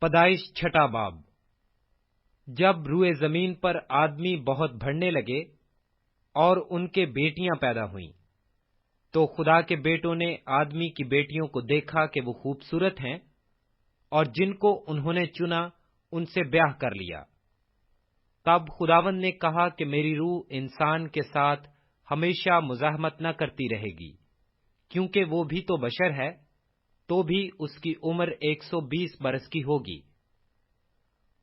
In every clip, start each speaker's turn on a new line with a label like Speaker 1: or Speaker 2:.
Speaker 1: پیدائش چھٹا باب۔ جب روئے زمین پر آدمی بہت بڑھنے لگے اور ان کے بیٹیاں پیدا ہوئیں، تو خدا کے بیٹوں نے آدمی کی بیٹیوں کو دیکھا کہ وہ خوبصورت ہیں، اور جن کو انہوں نے چنا ان سے بیاہ کر لیا۔ تب خداوند نے کہا کہ میری روح انسان کے ساتھ ہمیشہ مزاحمت نہ کرتی رہے گی، کیونکہ وہ بھی تو بشر ہے، تو بھی اس کی عمر 120 برس کی ہوگی۔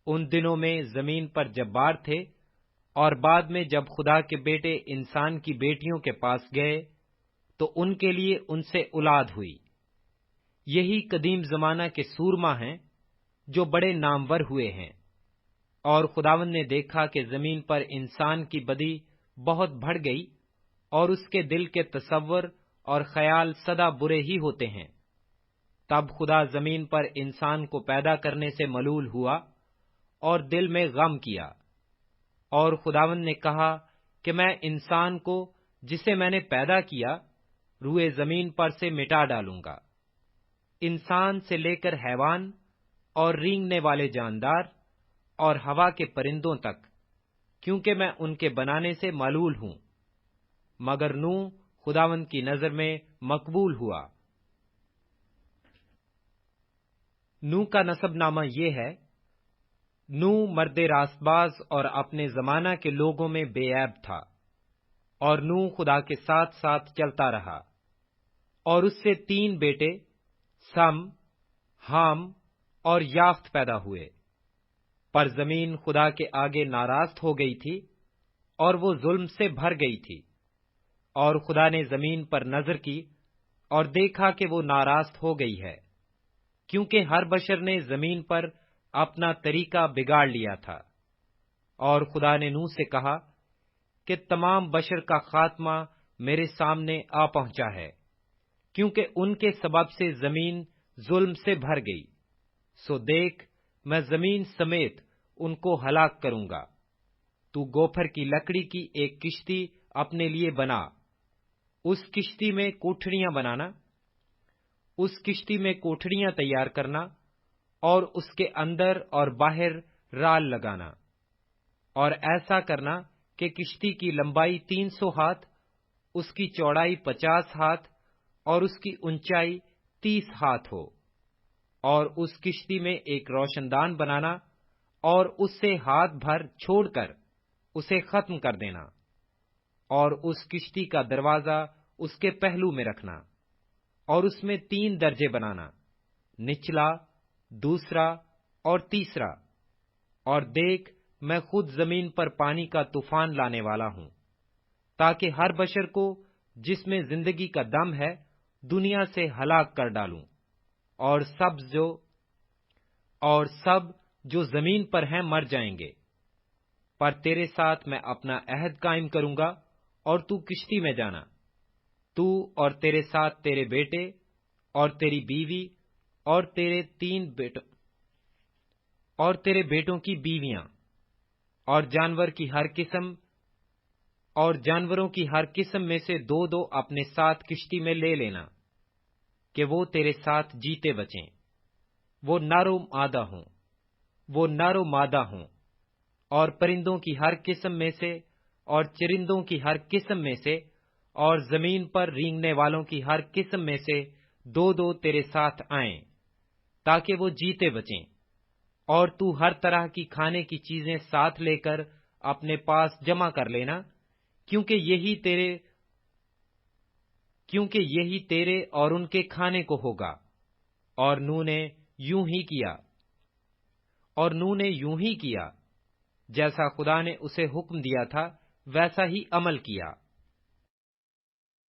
Speaker 1: ان دنوں میں زمین پر جبار تھے، اور بعد میں جب خدا کے بیٹے انسان کی بیٹیوں کے پاس گئے تو ان کے لیے ان سے اولاد ہوئی۔ یہی قدیم زمانہ کے سورما ہیں جو بڑے نامور ہوئے ہیں۔ اور خداوند نے دیکھا کہ زمین پر انسان کی بدی بہت بڑھ گئی، اور اس کے دل کے تصور اور خیال سدا برے ہی ہوتے ہیں۔ تب خدا زمین پر انسان کو پیدا کرنے سے ملول ہوا اور دل میں غم کیا، اور خداوند نے کہا کہ میں انسان کو جسے میں نے پیدا کیا روئے زمین پر سے مٹا ڈالوں گا، انسان سے لے کر حیوان اور رینگنے والے جاندار اور ہوا کے پرندوں تک، کیونکہ میں ان کے بنانے سے ملول ہوں۔ مگر نوح خداوند کی نظر میں مقبول ہوا۔ نوح کا نسب نامہ یہ ہے: نوح مرد راست باز اور اپنے زمانہ کے لوگوں میں بے عیب تھا، اور نوح خدا کے ساتھ ساتھ چلتا رہا، اور اس سے 3 بیٹے سم، حام اور یافت پیدا ہوئے۔ پر زمین خدا کے آگے ناراض ہو گئی تھی، اور وہ ظلم سے بھر گئی تھی، اور خدا نے زمین پر نظر کی اور دیکھا کہ وہ ناراض ہو گئی ہے، کیونکہ ہر بشر نے زمین پر اپنا طریقہ بگاڑ لیا تھا۔ اور خدا نے نوح سے کہا کہ تمام بشر کا خاتمہ میرے سامنے آ پہنچا ہے، کیونکہ ان کے سبب سے زمین ظلم سے بھر گئی۔ سو دیکھ، میں زمین سمیت ان کو ہلاک کروں گا۔ تو گوپھر کی لکڑی کی ایک کشتی اپنے لیے بنا، اس کشتی میں کوٹھڑیاں بنانا، اس کشتی میں کوٹھڑیاں تیار کرنا، اور اس کے اندر اور باہر رال لگانا، اور ایسا کرنا کہ کشتی کی لمبائی 300 ہاتھ، اس کی چوڑائی 50 ہاتھ اور اس کی اونچائی 30 ہاتھ ہو، اور اس کشتی میں ایک روشن دان بنانا، اور اس سے ہاتھ بھر چھوڑ کر اسے ختم کر دینا، اور اس کشتی کا دروازہ اس کے پہلو میں رکھنا، اور اس میں 3 درجے بنانا، نچلا، دوسرا اور تیسرا۔ اور دیکھ، میں خود زمین پر پانی کا طوفان لانے والا ہوں، تاکہ ہر بشر کو جس میں زندگی کا دم ہے دنیا سے ہلاک کر ڈالوں، اور سب جو زمین پر ہیں مر جائیں گے۔ پر تیرے ساتھ میں اپنا عہد قائم کروں گا، اور تو کشتی میں جانا، تو اور تیرے ساتھ تیرے بیٹے اور تیری بیوی اور تیرے 3 بیٹوں اور تیرے بیٹوں کی بیویاں، اور جانوروں کی ہر قسم میں سے 2 اپنے ساتھ کشتی میں لے لینا، کہ وہ تیرے ساتھ جیتے بچیں۔ وہ نر و مادہ ہوں، اور پرندوں کی ہر قسم میں سے اور چرندوں کی ہر قسم میں سے اور زمین پر رینگنے والوں کی ہر قسم میں سے 2 تیرے ساتھ آئیں، تاکہ وہ جیتے بچیں۔ اور تو ہر طرح کی کھانے کی چیزیں ساتھ لے کر اپنے پاس جمع کر لینا، کیونکہ یہی تیرے اور ان کے کھانے کو ہوگا۔ اور نوح نے یوں ہی کیا، جیسا خدا نے اسے حکم دیا تھا ویسا ہی عمل کیا۔